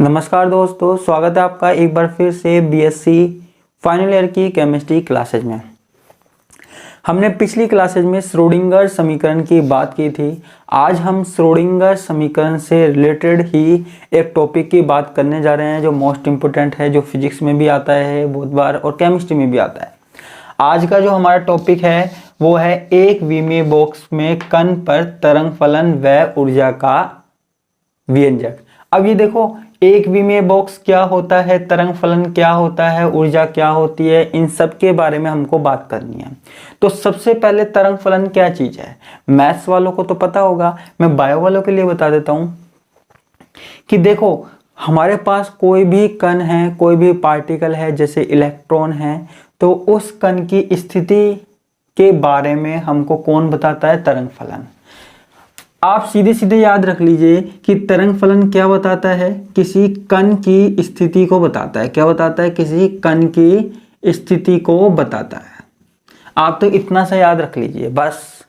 नमस्कार दोस्तों, स्वागत है आपका एक बार फिर से बीएससी फाइनल ईयर की केमिस्ट्री क्लासेज में। हमने पिछली क्लासेज में श्रोडिंगर समीकरण की बात की थी। आज हम श्रोडिंगर समीकरण से रिलेटेड ही एक टॉपिक की बात करने जा रहे हैं जो मोस्ट इम्पोर्टेंट है, जो फिजिक्स में भी आता है बहुत बार और केमिस्ट्री में भी आता है। आज का जो हमारा टॉपिक है वो है एक विमीय बॉक्स में कण पर तरंग फलन व ऊर्जा का व्यंजक। अब ये देखो, एक विमीय बॉक्स क्या होता है, तरंग फलन क्या होता है, ऊर्जा क्या होती है, इन सब के बारे में हमको बात करनी है। तो सबसे पहले तरंग फलन क्या चीज है, मैथ्स वालों को तो पता होगा, मैं बायो वालों के लिए बता देता हूं कि देखो, हमारे पास कोई भी कण है, कोई भी पार्टिकल है, जैसे इलेक्ट्रॉन है, तो उस कण की स्थिति के बारे में हमको कौन बताता है, तरंग फलन। आप सीधे सीधे याद रख लीजिए कि तरंग फलन क्या बताता है, किसी कण की स्थिति को बताता है। क्या बताता है, किसी कण की स्थिति को बताता है। आप तो इतना सा याद रख लीजिए बस,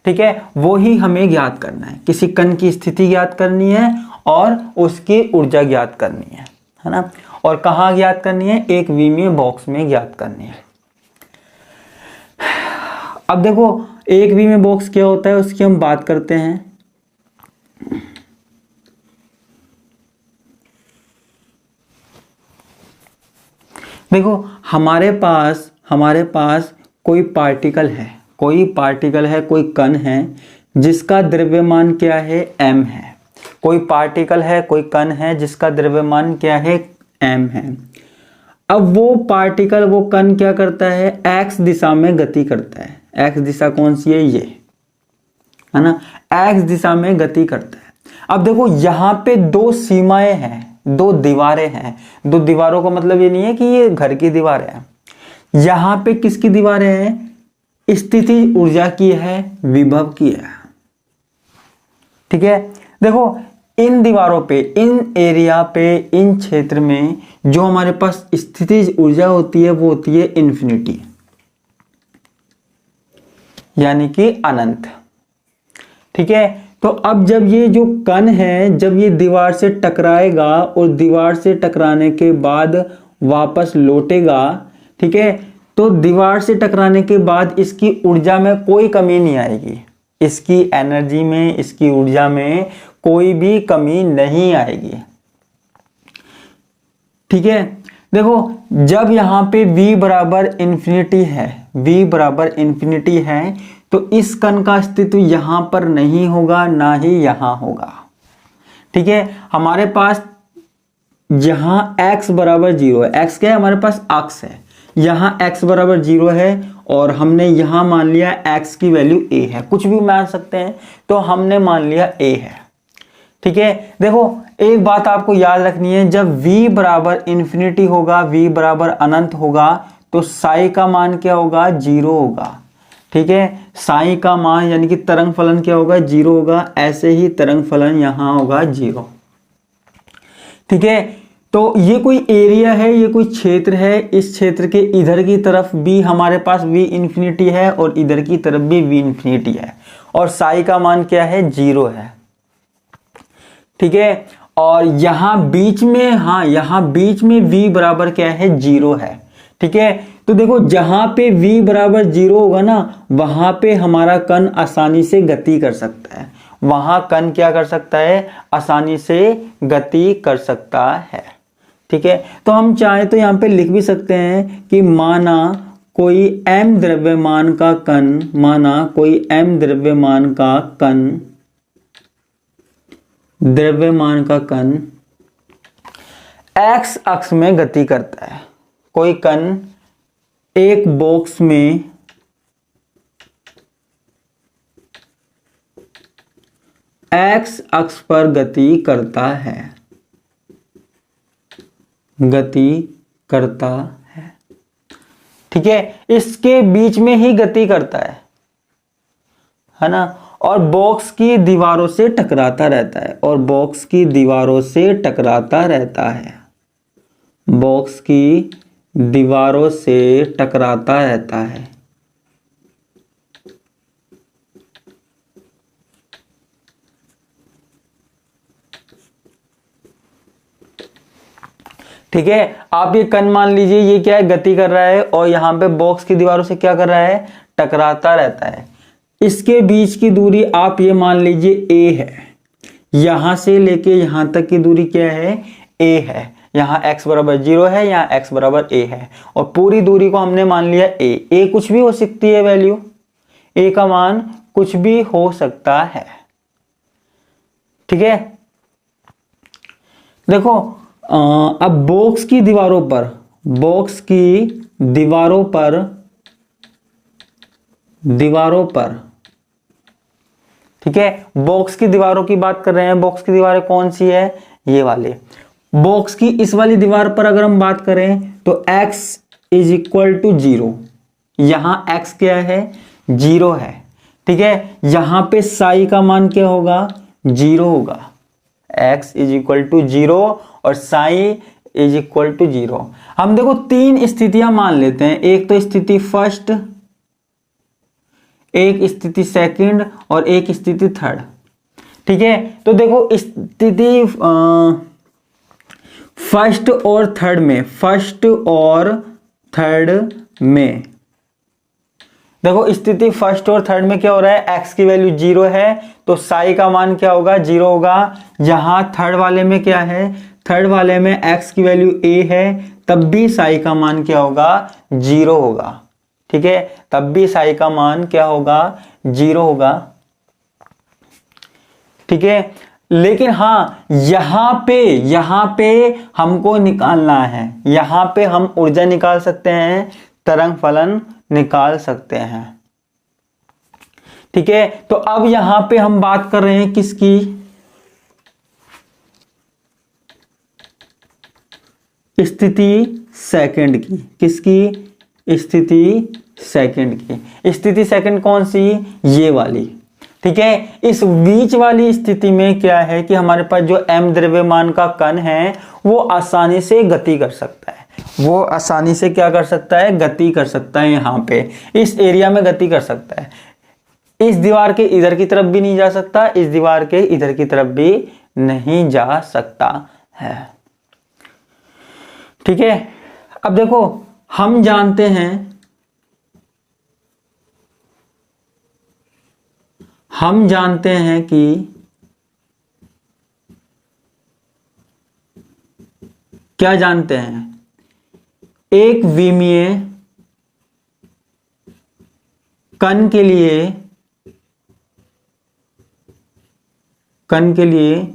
ठीक है। वो ही हमें ज्ञात करना है, किसी कण की स्थिति ज्ञात करनी है और उसकी ऊर्जा ज्ञात करनी है ना। और कहाँ ज्ञात करनी है, एक विमीय बॉक्स में ज्ञात करनी है। अब देखो, एक विमीय बॉक्स क्या होता है उसकी हम बात करते हैं। देखो, हमारे पास कोई पार्टिकल है, कोई कण है जिसका द्रव्यमान क्या है, m है। कोई पार्टिकल है, कोई कण है जिसका द्रव्यमान क्या है, m है। अब वो पार्टिकल, वो कण क्या करता है, x दिशा में गति करता है। x दिशा कौन सी है, ये है ना, x दिशा में गति करता है। अब देखो, यहाँ पे दो सीमाएं हैं, दो दीवारें हैं। दो दीवारों का मतलब ये नहीं है कि ये घर की दीवारें हैं। यहाँ पे किसकी दीवारें हैं, स्थिति ऊर्जा की है, विभव की है, ठीक है। देखो, इन दीवारों पे, इन एरिया पे, इन क्षेत्र में जो हमारे पास स्थिति ऊर्जा होती है वो होती है इन्फिनिटी, यानी कि अनंत, ठीक है। तो अब जब ये जो कण है, जब ये दीवार से टकराएगा और दीवार से टकराने के बाद वापस लौटेगा, ठीक है, तो दीवार से टकराने के बाद इसकी ऊर्जा में कोई कमी नहीं आएगी, इसकी एनर्जी में, इसकी ऊर्जा में कोई भी कमी नहीं आएगी, ठीक है। देखो, जब यहाँ पे v बराबर इंफिनिटी है, v बराबर इंफिनिटी है, तो इस कण का अस्तित्व यहां पर नहीं होगा, ना ही यहां होगा, ठीक है। हमारे पास जहां x बराबर 0 है, x क्या है, हमारे पास अक्ष है, यहां x बराबर 0 है और हमने यहां मान लिया x की वैल्यू a है, कुछ भी मान सकते हैं, तो हमने मान लिया a है, ठीक है। देखो, एक बात आपको याद रखनी है, जब v बराबर इंफिनिटी होगा, v बराबर अनंत होगा, तो साई का मान क्या होगा, 0 होगा, ठीक है। साई का मान यानी कि तरंग फलन क्या होगा, 0 होगा। ऐसे ही तरंग फलन यहां होगा 0, ठीक है। तो ये कोई एरिया है, ये कोई क्षेत्र है, इस क्षेत्र के इधर की तरफ भी हमारे पास v इंफिनिटी है और इधर की तरफ भी v इंफिनिटी है, और साई का मान क्या है, 0 है, ठीक है। और यहां बीच में, हाँ, यहां बीच में v बराबर क्या है, 0 है, ठीक है। तो देखो, जहां पे v बराबर 0 होगा ना, वहां पे हमारा कण आसानी से गति कर सकता है, वहां कण क्या कर सकता है, आसानी से गति कर सकता है, ठीक है। तो हम चाहे तो यहां पे लिख भी सकते हैं कि माना कोई m द्रव्यमान का कण, माना कोई m द्रव्यमान का कण x अक्ष में गति करता है। कोई कण एक बॉक्स में x अक्ष पर गति करता है, ठीक है। इसके बीच में ही गति करता है ना, और बॉक्स की दीवारों से टकराता रहता है, बॉक्स की दीवारों से टकराता रहता है, ठीक है, आप ये कण मान लीजिए ये क्या है, गति कर रहा है और यहाँ पे बॉक्स की दीवारों से क्या कर रहा है, टकराता रहता है। इसके बीच की दूरी आप ये मान लीजिए a है, यहां से लेके यहां तक की दूरी क्या है, a है। यहाँ x बराबर 0 है, यहाँ x बराबर a है और पूरी दूरी को हमने मान लिया a कुछ भी हो सकती है, वैल्यू a का मान कुछ भी हो सकता है। ठीक है, देखो अब बॉक्स की दीवारों पर ठीक है, बॉक्स की दीवारों की बात कर रहे हैं। बॉक्स की दीवारें कौन सी है, ये वाले। बॉक्स की इस वाली दीवार पर अगर हम बात करें तो x इज इक्वल टू 0, यहां x क्या है, 0 है। ठीक है, यहां पे साई का मान क्या होगा, 0 होगा। x इज इक्वल टू 0 और साई इज इक्वल टू 0। हम देखो 3 स्थितियां मान लेते हैं, एक तो स्थिति फर्स्ट, एक स्थिति सेकंड और एक स्थिति थर्ड। ठीक है, तो देखो स्थिति फर्स्ट और थर्ड में देखो स्थिति फर्स्ट और थर्ड में क्या हो रहा है, x की वैल्यू 0 है तो साई का मान क्या होगा, 0 होगा। यहां थर्ड वाले में क्या है, थर्ड वाले में x की वैल्यू a है, तब भी साई का मान क्या होगा, 0 होगा। ठीक है, तब भी साई का मान क्या होगा, 0 होगा। ठीक है, लेकिन हाँ यहां पे हमको निकालना है, यहां पे हम ऊर्जा निकाल सकते हैं, तरंग फलन निकाल सकते हैं। ठीक है, तो अब यहां पे हम बात कर रहे हैं किसकी, स्थिति सेकंड की। किसकी, स्थिति सेकंड की। स्थिति सेकंड कौन सी, ये वाली। ठीक है, इस बीच वाली स्थिति में क्या है कि हमारे पास जो m द्रव्यमान का कण है वो आसानी से गति कर सकता है, वो आसानी से क्या कर सकता है, गति कर सकता है। यहां पे इस एरिया में गति कर सकता है, इस दीवार के इधर की तरफ भी नहीं जा सकता, इस दीवार के इधर की तरफ भी नहीं जा सकता है। ठीक है, अब देखो हम जानते हैं कि क्या जानते हैं, एक विमीय कण के लिए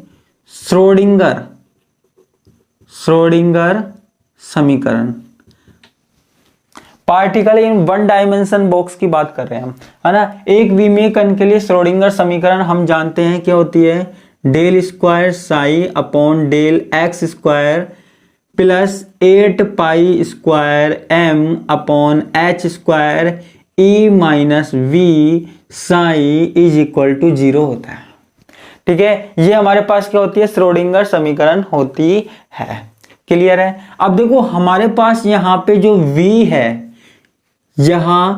श्रोडिंगर समीकरण, particle in one dimension box की बात कर रहे हैं हम, है ना। एक विमीय कण के लिए श्रोडिंगर समीकरण हम जानते हैं क्या होती है, del square psi upon del x square plus 8 pi square m upon h square E minus V psi is equal to 0 होता है। ठीक है, ये हमारे पास क्या होती है, श्रोडिंगर समीकरण होती है। क्लियर है। अब देखो हमारे पास यहाँ पे जो v है, यहां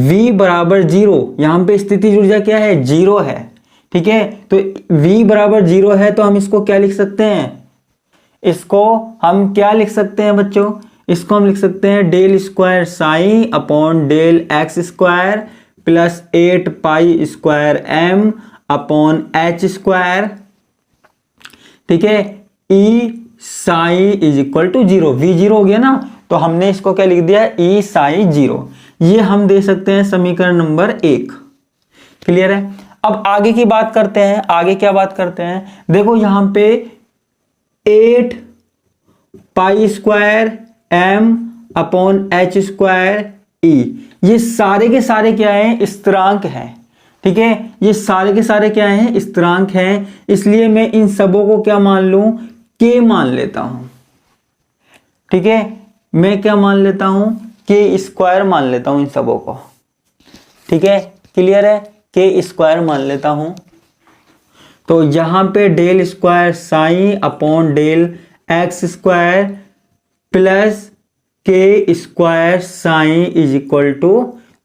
v बराबर 0, यहां पे स्थिति ऊर्जा क्या है, 0 है। ठीक है, तो v बराबर 0 है तो हम इसको क्या लिख सकते हैं, इसको हम क्या लिख सकते हैं बच्चों, इसको हम लिख सकते हैं del square psi upon del x square plus 8 pi square m upon h square. ठीक है, E psi is equal to 0, v 0 हो गया ना, तो हमने इसको क्या लिख दिया, ई साई 0। ये हम दे सकते हैं समीकरण नंबर 1। क्लियर है। अब आगे की बात करते हैं, आगे क्या बात करते हैं, देखो यहां पे 8 pi square m upon h square E, ये सारे के सारे क्या हैं, स्थिरांक हैं। ठीक है, ये सारे के सारे क्या हैं, स्थिरांक हैं, इसलिए मैं इन सबों को क्या मान लूं, के मान लेता हूं। ठीक है, मैं क्या मान लेता हूं, के स्क्वायर मान लेता हूं इन सबों को। ठीक है, क्लियर है, के स्क्वायर मान लेता हूं। तो यहां पे del square psi upon del x square plus k square psi is equal to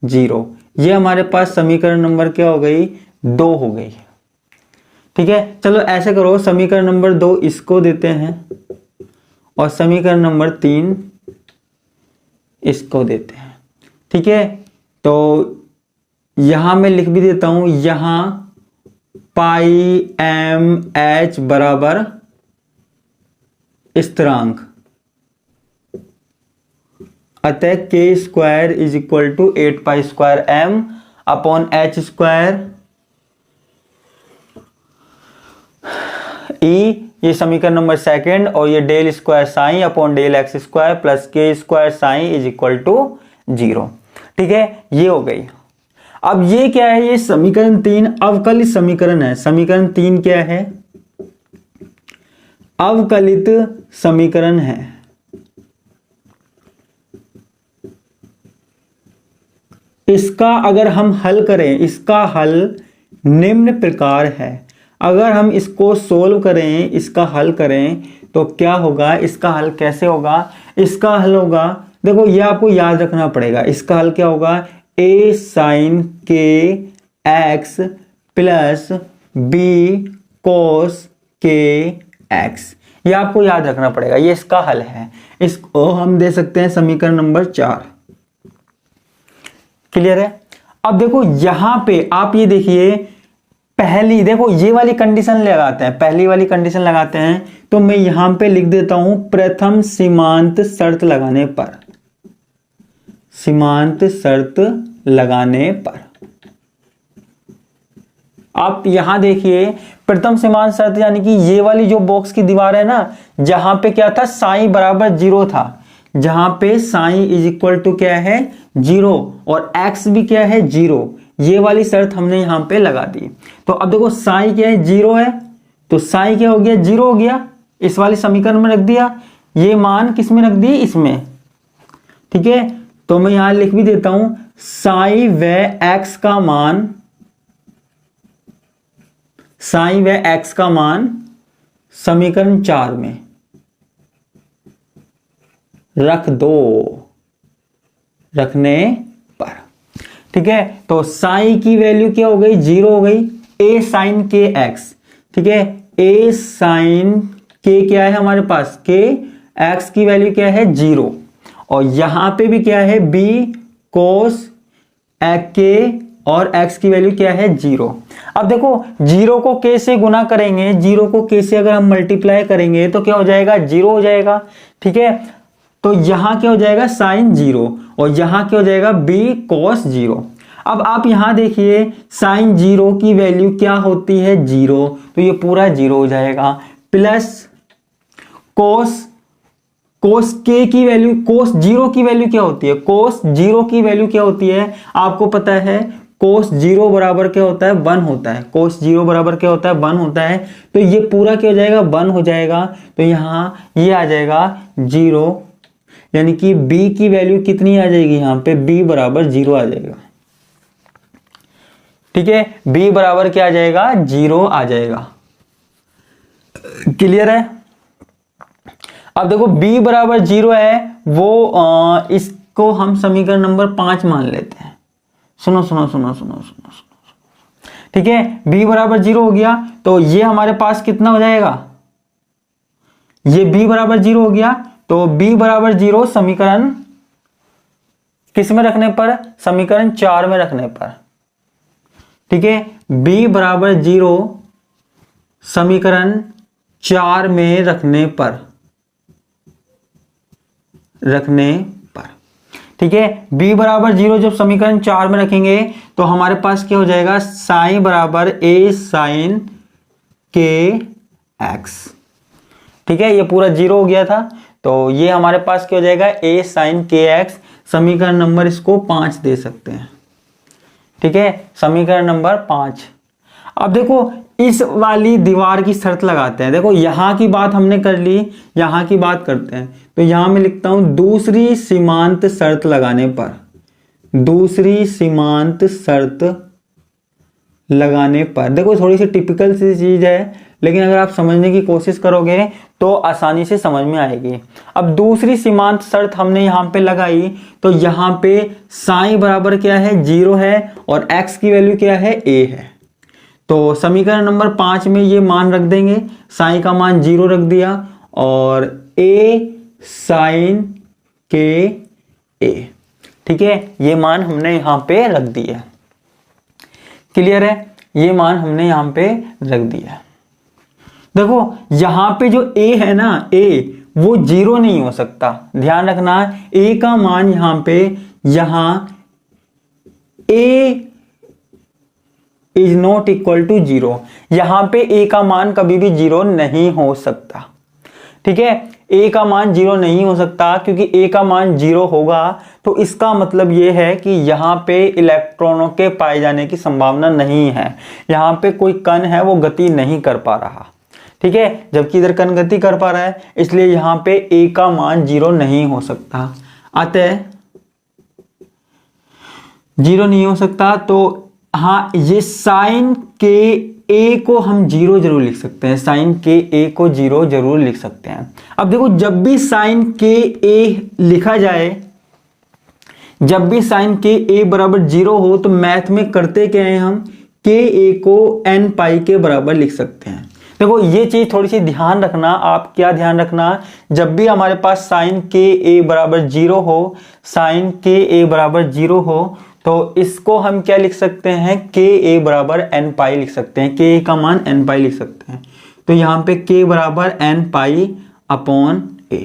0। ये हमारे पास समीकरण नंबर क्या हो गई, 2 हो गई। ठीक है, चलो ऐसे करो, समीकरण नंबर 2 इसको देते हैं और समीकरण नंबर 3 इसको देते हैं। ठीक है, तो यहां मैं लिख भी देता हूं, यहां पाई एम एच बराबर स्थिरांक, अतः k square is equal to 8 pi square m upon h square E, ये समीकरण नंबर 2, और ये del square sine upon del x square plus k square sine is equal to 0। ठीक है, ये हो गई। अब ये क्या है, ये समीकरण 3 अवकलित समीकरण है। समीकरण 3 क्या है, अवकलित समीकरण है। इसका अगर हम हल करें, इसका हल निम्न प्रकार है। अगर हम इसको सोल्व करें, इसका हल करें, तो क्या होगा, इसका हल कैसे होगा, इसका हल होगा, देखो ये आपको याद रखना पड़ेगा। इसका हल क्या होगा, a sin के एक्स प्लस बी कोस के एक्स, ये आपको याद रखना पड़ेगा, ये इसका हल है। इसको हम दे सकते हैं समीकरण नंबर 4। क्लियर है। अब देखो यहां पे आप ये देखिए, पहली देखो ये वाली कंडीशन लगाते हैं, पहली वाली कंडीशन लगाते हैं, तो मैं यहां पे लिख देता हूं प्रथम सीमांत शर्त लगाने पर, सीमांत शर्त लगाने पर। आप यहां देखिए प्रथम सीमांत शर्त, यानी कि ये वाली जो बॉक्स की दीवार है ना, जहां पे क्या था, साई बराबर 0 था, जहां पे साई इज इक्वल टू क्या है 0 और एक्स भी क्या है 0, ये वाली शर्त हमने यहां पे लगा दी। तो अब देखो साई क्या है 0 है, तो साई क्या हो गया 0 हो गया, इस वाले समीकरण में रख दिया, ये मान किस में रख दी, इसमें। ठीक है, तो मैं यहां लिख भी देता हूं साई व एक्स का मान, साई व एक्स का मान समीकरण 4 में रख दो, रखने पर। ठीक है, तो साई की वैल्यू क्या हो गई 0 हो गई, ए साइन के एक्स। ठीक है, ए साइन के क्या है हमारे पास, के एक्स की वैल्यू क्या है 0, और यहां पे भी क्या है बी कोस के और x की वैल्यू क्या है 0। अब देखो 0 को k से गुना करेंगे, 0 को k से अगर हम मल्टीप्लाई करेंगे तो क्या हो जाएगा 0 हो जाएगा। ठीक है, तो यहां क्या हो जाएगा साइन 0 और यहां क्या हो जाएगा b cos 0। अब आप यहां देखिए साइन 0 की वैल्यू क्या होती है 0, तो ये पूरा 0 हो जाएगा, प्लस कोस के की वैल्यू, कोस 0 की वैल्यू क्या होती है, कोस 0 की वैल्यू क्या होती है आपको पता है, कोस 0 बराबर क्या होता है 1 होता है, कोस 0 बराबर क्या होता है 1 होता है, तो ये पूरा क्या हो जाएगा 1 हो जाएगा, तो यहां ये आ जाएगा 0, यानी कि b की वैल्यू कितनी आ जाएगी, यहां पे b बराबर 0 आ जाएगा। ठीक है, b बराबर क्या आ जाएगा 0 आ जाएगा। क्लियर है। अब देखो b बराबर 0 है, वो इसको हम समीकरण नंबर 5 मान लेते हैं। सुनो सुनो सुनो सुनो सुनो सुनो, ठीक है, b बराबर 0 हो गया, तो ये हमारे पास कितना हो जाएगा, ये b बराबर 0 हो गया, तो b बराबर 0 समीकरण किस में रखने पर, समीकरण 4 में रखने पर। ठीक है, b बराबर 0 समीकरण 4 में रखने पर, ठीक है, b बराबर 0 जब समीकरण 4 में रखेंगे तो हमारे पास क्या हो जाएगा, साइन बराबर a साइन के एक्स। ठीक है, ये पूरा 0 हो गया था, तो ये हमारे पास क्या हो जाएगा a साइन के एक्स, समीकरण नंबर इसको 5 दे सकते हैं। ठीक है, समीकरण नंबर 5। अब देखो इस वाली दीवार की शर्त लगाते हैं, देखो यहां की बात हमने कर ली, यहां की बात करते हैं, तो यहां मैं लिखता हूं दूसरी सीमांत शर्त लगाने पर, दूसरी सीमांत शर्त लगाने पर। देखो थोड़ी सी टिपिकल सी चीज है, लेकिन अगर आप समझने की कोशिश करोगे तो आसानी से समझ में आएगी। अब दूसरी सीमांत शर्त हमने यहां पे लगाई, तो यहां पे साइन बराबर क्या है 0 है और x की वैल्यू क्या है a है, तो समीकरण नंबर 5 में ये मान रख देंगे, साइन का मान 0 रख दिया और a साइन के a। ठीक है, ये मान हमने यहाँ पे रख दिया। क्लियर है, ये मान हमने यहाँ पे रख दिया। देखो यहाँ पे जो a है ना, a वो 0 नहीं हो सकता, ध्यान रखना। a का मान यहाँ पे, यहाँ a is not equal to 0, यहां पे a का मान कभी भी 0 नहीं हो सकता। ठीक है, a का मान 0 नहीं हो सकता, क्योंकि a का मान 0 होगा तो इसका मतलब ये है कि यहां पे इलेक्ट्रॉनों के पाए जाने की संभावना नहीं है। यहां पे कोई कण है वो गति नहीं कर पा रहा। ठीक है, जबकि इधर कण गति कर पा रहा है, इसलिए यहां पे a का मान 0 नहीं हो सकता। अतः 0 नहीं हो सकता। तो हाँ, ये साइन के a को हम 0 जरूर लिख सकते हैं, साइन के a को 0 जरूर लिख सकते हैं। अब देखो जब भी साइन के a लिखा जाए, जब भी साइन के a बराबर 0 हो, तो मैथ में करते क्या है, हम के a को n पाई के बराबर लिख सकते हैं। देखो ये चीज थोड़ी सी ध्यान रखना। आप क्या ध्यान रखना, जब भी हमारे पास साइन के a बराबर 0 हो, साइन के a बराबर 0 हो, तो इसको हम क्या लिख सकते हैं, के a बराबर n पाई लिख सकते हैं, के a का मान n पाई लिख सकते हैं। तो यहाँ पे k बराबर n पाई अपॉन a।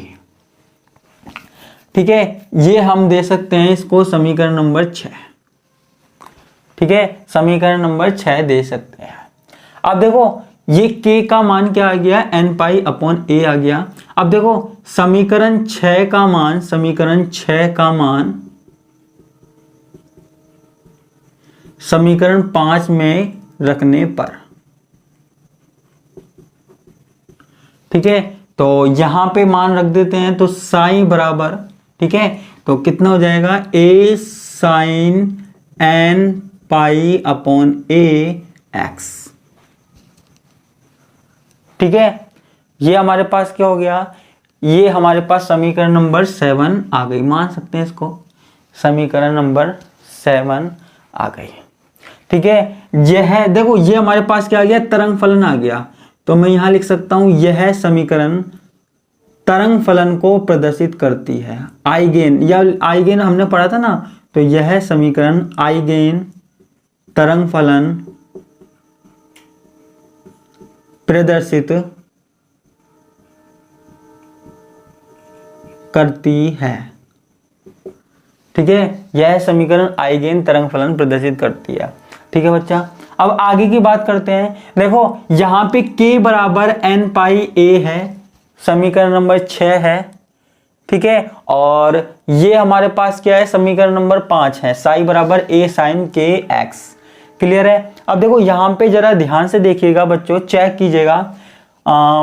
ठीक है, ये हम दे सकते हैं इसको समीकरण नंबर 6। ठीक है, समीकरण नंबर 6 दे सकते हैं। अब देखो ये k का मान क्या आ गया, n पाई अपॉन a आ गया। अब देखो समीकरण 6 का मान, समीकरण 6 का मान समीकरण 5 में रखने पर, ठीक है, तो यहां पे मान रख देते हैं। तो साइन बराबर, ठीक है, तो कितना हो जाएगा, a sine n pi upon a x। ठीक है, ये हमारे पास क्या हो गया, ये हमारे पास समीकरण नंबर 7 आ गई, मान सकते हैं इसको, समीकरण नंबर 7 आ गई। ठीक है, यह देखो ये हमारे पास क्या आ गया, तरंग फलन आ गया। तो मैं यहां लिख सकता हूं, यह समीकरण तरंग फलन को प्रदर्शित करती है। आइगेन, या आइगेन हमने पढ़ा था ना, तो यह समीकरण आइगेन तरंग फलन प्रदर्शित करती है। ठीक है, यह समीकरण आइगेन तरंग फलन प्रदर्शित करती है। ठीक है बच्चा, अब आगे की बात करते हैं। देखो यहां पे k बराबर n पाई a है, समीकरण नंबर 6 है। ठीक है, और ये हमारे पास क्या है, समीकरण नंबर 5 है, साई बराबर a साइन के x। क्लियर है। अब देखो यहां पे जरा ध्यान से देखिएगा बच्चों, चेक कीजिएगा।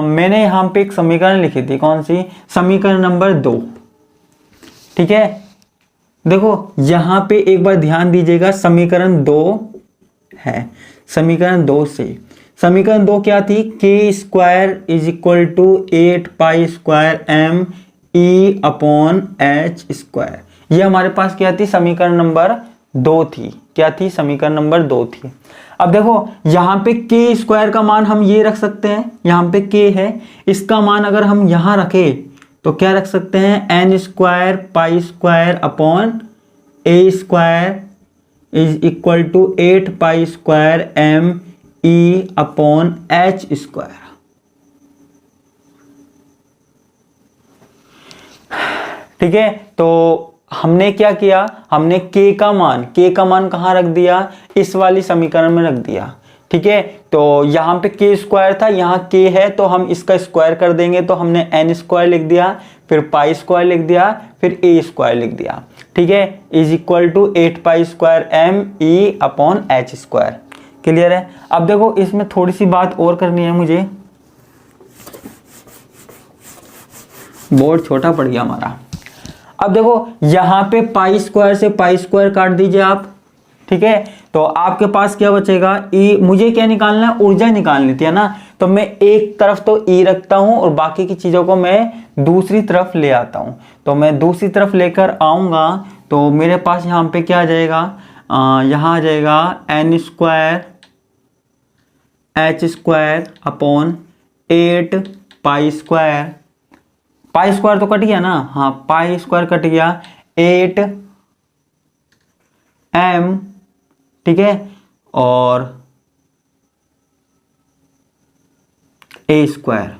मैंने यहां पे एक समीकरण लिखी थी, कौन सी, समीकरण नंबर 2। ठीक है, देखो यहां पे एक बार ध्यान दीजिएगा, समीकरण 2 है। समीकरण 2 से, समीकरण 2 क्या थी, k square is equal to 8 pi square m e upon h square. ये हमारे पास क्या थी, समीकरण नंबर 2 थी। क्या थी, समीकरण नंबर 2 थी। अब देखो यहां पे के स्क्वायर का मान हम ये रख सकते हैं, यहां पे k है, इसका मान अगर हम यहां रखें तो क्या रख सकते हैं, n square pi square upon a square is equal to 8 pi square m e upon h square. ठीक है, तो हमने क्या किया, हमने k का मान कहां रख दिया, इस वाली समीकरण में रख दिया। ठीक है, तो यहां पे k स्क्वायर था, यहां k है, तो हम इसका स्क्वायर कर देंगे, तो हमने n स्क्वायर लिख दिया, फिर पाई स्क्वायर लिख दिया, फिर a स्क्वायर लिख दिया। ठीक है, is equal to 8 pi square m e upon h square. Clear है। अब देखो इसमें थोड़ी सी बात और करनी है मुझे, बोर्ड छोटा पड़ गया हमारा। अब देखो यहां पे पाई स्क्वायर से पाई स्क्वायर काट दीजिए आप। ठीक है, तो आपके पास क्या बचेगा, ई। मुझे क्या निकालना है, ऊर्जा निकालनी थी, है ना। तो मैं एक तरफ तो ई रखता हूं और बाकी की चीजों को मैं दूसरी तरफ ले आता हूं। तो मैं दूसरी तरफ लेकर आऊंगा तो मेरे पास यहां पे क्या आ जाएगा, यहां आ जाएगा n square h square upon 8 pi square pi square तो कट गया ना, हाँ पाई स्क्वायर कट गया, 8m, ठीक है, और a स्क्वायर,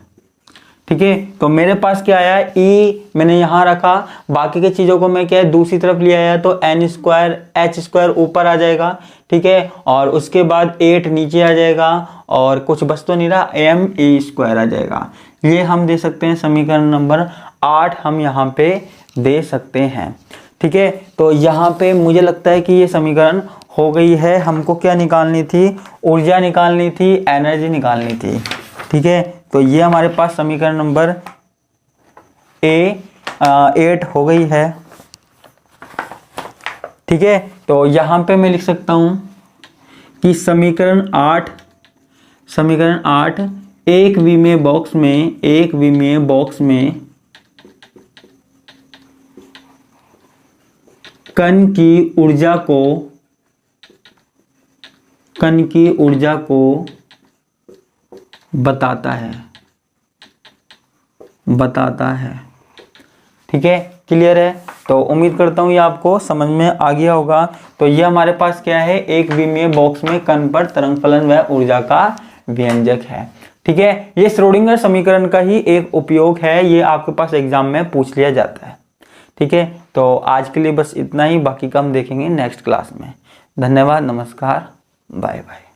ठीक है। तो मेरे पास क्या आया, e मैंने यहां रखा, बाकी के चीजों को मैं क्या है दूसरी तरफ ले आया, तो n स्क्वायर h स्क्वायर ऊपर आ जाएगा, ठीक है, और उसके बाद 8 नीचे आ जाएगा, और कुछ बच तो नहीं रहा, m a स्क्वायर आ जाएगा। ये हम दे सकते हैं समीकरण नंबर 8 हम यहाँ पे दे सकते हैं, ठीक है। तो यहाँ पे मुझे लगता है कि ये समीकरण हो गई है। हमको क्या निकालनी थी, ऊर्जा निकालनी थी, एनर्जी निकालनी थी, ठीक है। तो ये हमारे पास समीकरण नंबर 8 हो गई है, ठीक है। तो यहाँ पे मैं लिख सकता हूँ कि समीकरण 8 एक विमीय बॉक्स में कण की ऊर्जा को बताता है, ठीक है, क्लियर है। तो उम्मीद करता हूँ ये आपको समझ में आ गया होगा। तो ये हमारे पास क्या है, एक विमीय बॉक्स में कण पर तरंग फलन व ऊर्जा का व्यंजक है, ठीक है। ये श्रोडिंगर समीकरण का ही एक उपयोग है, ये आपके पास एग्जाम में पूछ लिया जाता है, ठीक है। तो आज के लिए बस इतना ही, बाकी का हम देखेंगे नेक्स्ट क्लास में। धन्यवाद, नमस्कार, बाय बाय।